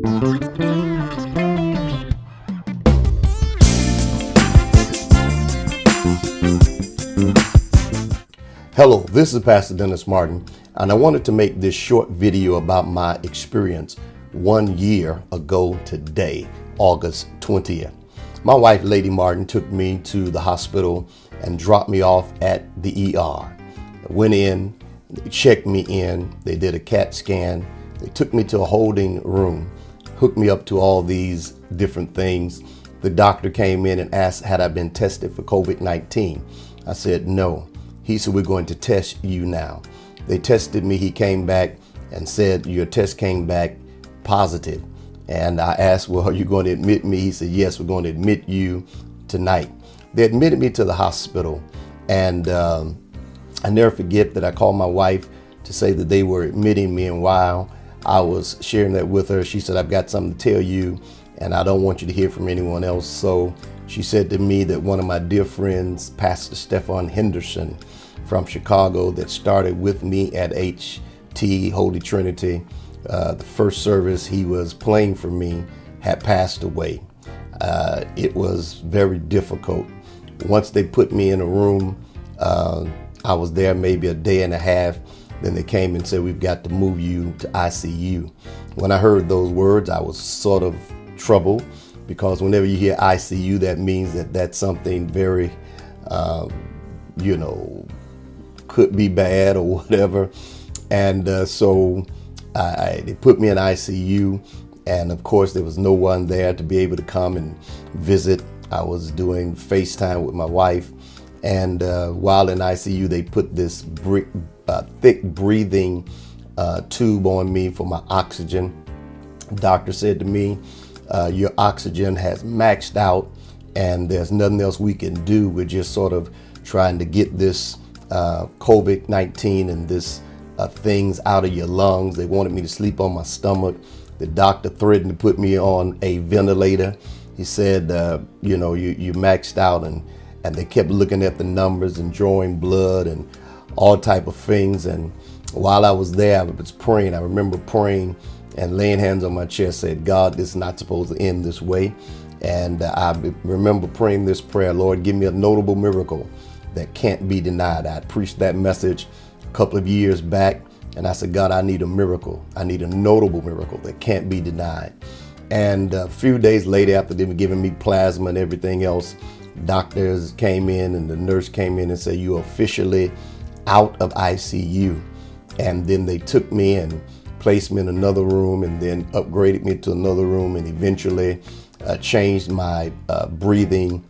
Hello, this is Pastor Dennis Martin, and I wanted to make this short video about my experience 1 year ago today, August 20th. My wife, Lady Martin, took me to the hospital and dropped me off at the ER. I went in, they checked me in, they did a CAT scan, they took me to a holding room, hooked me up to all these different things. The doctor came in and asked, had I been tested for COVID-19? I said, no. He said, we're going to test you now. They tested me. He came back and said, your test came back positive. And I asked, well, are you going to admit me? He said, yes, we're going to admit you tonight. They admitted me to the hospital. And I never forget that I called my wife to say that they were admitting me. And while I was sharing that with her, she said, I've got something to tell you, and I don't want you to hear from anyone else. So she said to me that one of my dear friends, Pastor Stephan Henderson from Chicago, that started with me at HT, Holy Trinity, the first service he was playing for me, had passed away. It was very difficult. Once they put me in a room, I was there maybe a day and a half. Then they came and said, we've got to move you to ICU. When I heard those words, I was sort of troubled, because whenever you hear ICU, that means that that's something very, could be bad or whatever. And so they put me in ICU. And of course, there was no one there to be able to come and visit. I was doing FaceTime with my wife. And while in ICU, they put this thick breathing tube on me for my oxygen. The doctor said to me, your oxygen has maxed out and there's nothing else we can do. We're just sort of trying to get this COVID-19 and this things out of your lungs. They wanted me to sleep on my stomach. The doctor threatened to put me on a ventilator. He said, you maxed out, and they kept looking at the numbers and drawing blood and all type of things. And while I was there, I was praying. I remember praying and laying hands on my chest, said, God, this is not supposed to end this way. And I remember praying this prayer, Lord, give me a notable miracle that can't be denied. I preached that message a couple of years back, and I said, God, I need a miracle. I need a notable miracle that can't be denied. And a few days later, after they were giving me plasma and everything else, doctors came in and the nurse came in and said, you're officially out of ICU. And then they took me and placed me in another room, and then upgraded me to another room, and eventually changed my breathing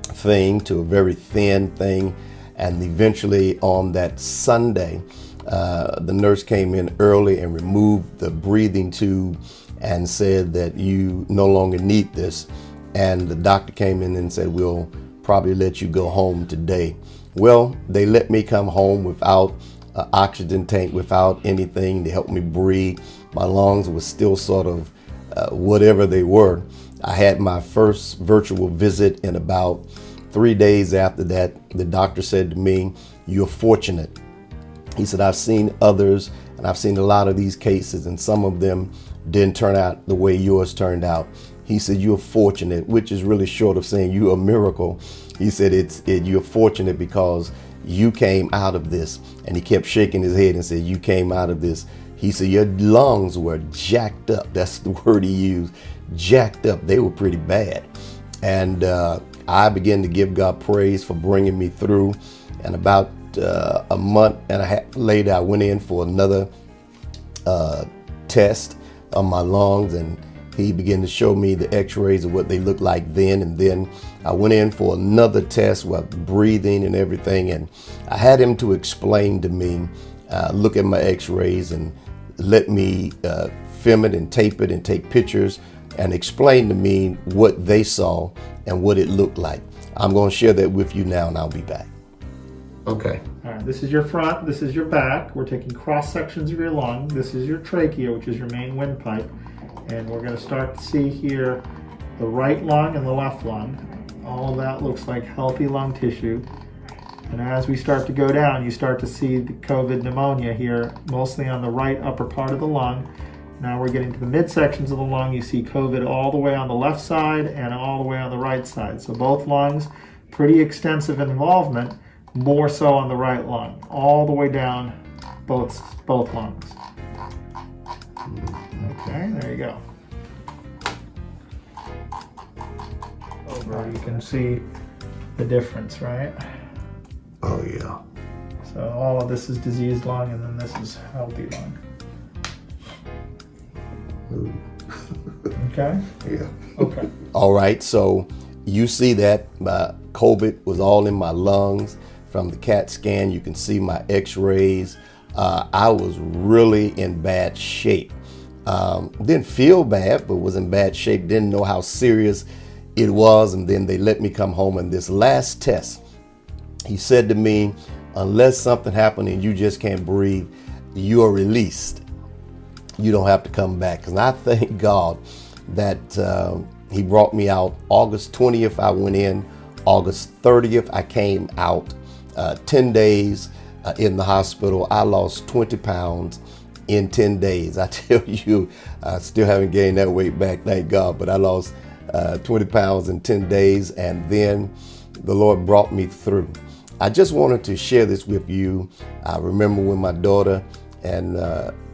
thing to a very thin thing. And eventually on that Sunday, the nurse came in early and removed the breathing tube and said that you no longer need this. And the doctor came in and said, we'll probably let you go home today. Well, they let me come home without an oxygen tank, without anything to help me breathe. My lungs were still sort of whatever they were. I had my first virtual visit, and about 3 days after that, the doctor said to me, you're fortunate. He said, I've seen others, and I've seen a lot of these cases, and some of them didn't turn out the way yours turned out. He said, you're fortunate, which is really short of saying you're a miracle. He said, you're fortunate because you came out of this. And he kept shaking his head and said, you came out of this. He said, your lungs were jacked up. That's the word he used, jacked up. They were pretty bad. And I began to give God praise for bringing me through. And about a month and a half later, I went in for another test on my lungs, and he began to show me the x-rays of what they looked like then. And then I went in for another test with breathing and everything. And I had him to explain to me, look at my x-rays and let me film it and tape it and take pictures and explain to me what they saw and what it looked like. I'm going to share that with you now, and I'll be back. Okay. All right, this is your front, this is your back. We're taking cross sections of your lung. This is your trachea, which is your main windpipe. And we're going to start to see here the right lung and the left lung. All of that looks like healthy lung tissue. And as we start to go down, you start to see the COVID pneumonia here, mostly on the right upper part of the lung. Now we're getting to the midsections of the lung. You see COVID all the way on the left side and all the way on the right side. So both lungs, pretty extensive involvement, more so on the right lung, all the way down both lungs. Okay, there you go. Over, you can see the difference, right? Oh yeah. So all of this is diseased lung, and then this is healthy lung. Okay? Yeah. Okay. All right, so you see that my COVID was all in my lungs. From the CAT scan, you can see my x-rays. I was really in bad shape. Didn't feel bad, but was in bad shape. Didn't know how serious it was. And then they let me come home. And this last test, he said to me, unless something happened and you just can't breathe, you are released. You don't have to come back. And I thank God that he brought me out. August 20th, I went in. August 30th, I came out. 10 days in the hospital. I lost 20 pounds in 10 days. I tell you, I still haven't gained that weight back, thank God, but I lost 20 pounds in 10 days, and then the Lord brought me through. I just wanted to share this with you. I remember when my daughter and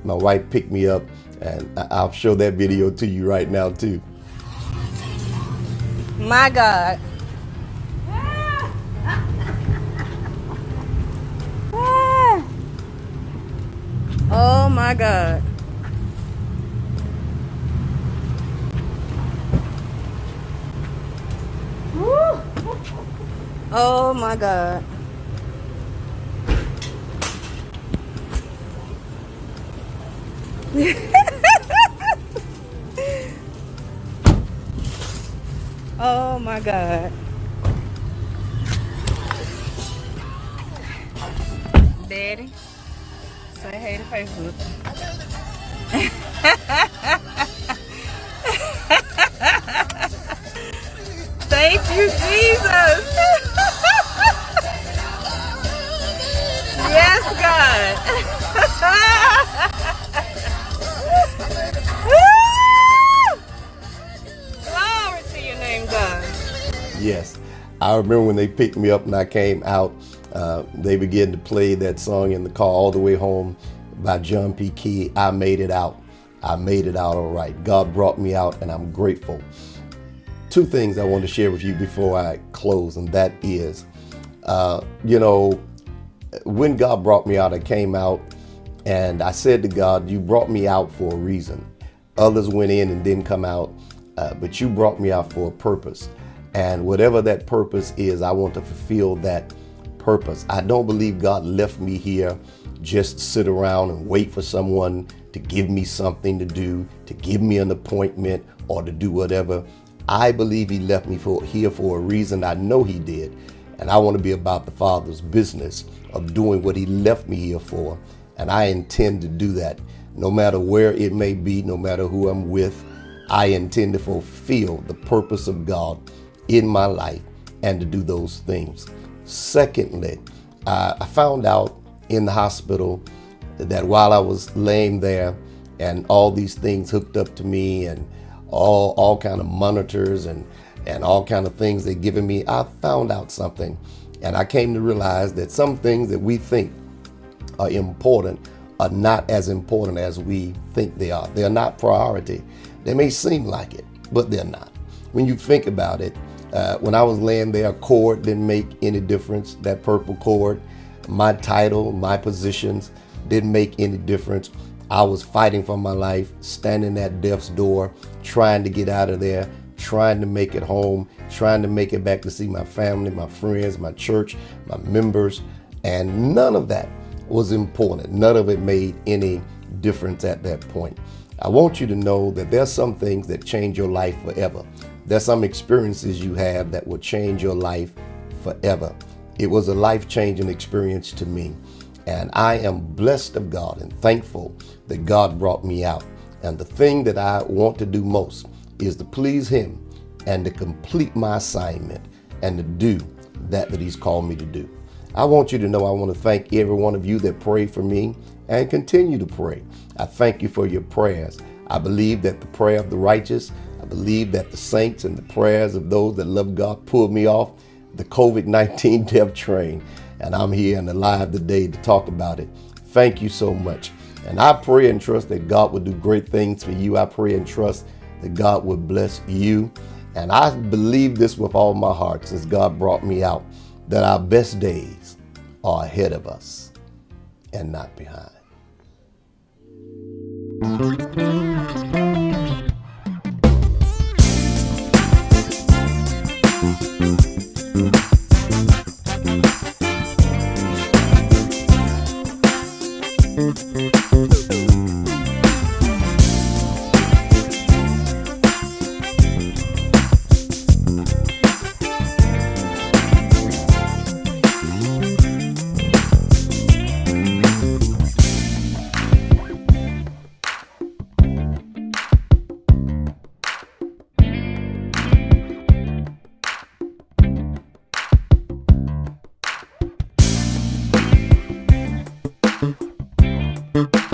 my wife picked me up, and I'll show that video to you right now too. My God. Oh my God. Oh my God. Oh my God. Daddy, say hey to Facebook. Thank you, Jesus. Yes, God. Glory to your name, God. Yes, I remember when they picked me up and I came out, they began to play that song in the car all the way home by John P. Key. I made it out. I made it out all right. God brought me out, and I'm grateful. Two things I want to share with you before I close, and that is, when God brought me out, I came out, and I said to God, you brought me out for a reason. Others went in and didn't come out, but you brought me out for a purpose. And whatever that purpose is, I want to fulfill that purpose. I don't believe God left me here just to sit around and wait for someone to give me something to do, to give me an appointment, or to do whatever. I believe he left me here for a reason. I know he did. And I want to be about the Father's business of doing what he left me here for. And I intend to do that. No matter where it may be, no matter who I'm with, I intend to fulfill the purpose of God in my life and to do those things. Secondly, I found out in the hospital that while I was laying there and all these things hooked up to me and all kind of monitors and all kind of things they're giving me, I found out something. And I came to realize that some things that we think are important are not as important as we think they are. They're not priority. They may seem like it, but they're not. When you think about it, when I was laying there, a cord didn't make any difference. That purple cord, my title, my positions didn't make any difference. I was fighting for my life, standing at death's door, trying to get out of there, trying to make it home, trying to make it back to see my family, my friends, my church, my members, and none of that was important. None of it made any difference at that point. I want you to know that there's some things that change your life forever. There's some experiences you have that will change your life forever. It was a life-changing experience to me. And I am blessed of God and thankful that God brought me out. And the thing that I want to do most is to please him and to complete my assignment and to do that he's called me to do. I want you to know I want to thank every one of you that prayed for me and continue to pray. I thank you for your prayers. I believe that the prayer of the righteous, I believe that the saints and the prayers of those that love God pulled me off the COVID-19 death train. And I'm here and alive today to talk about it. Thank you so much. And I pray and trust that God will do great things for you. I pray and trust that God will bless you. And I believe this with all my heart since God brought me out, that our best days are ahead of us and not behind. Thank you.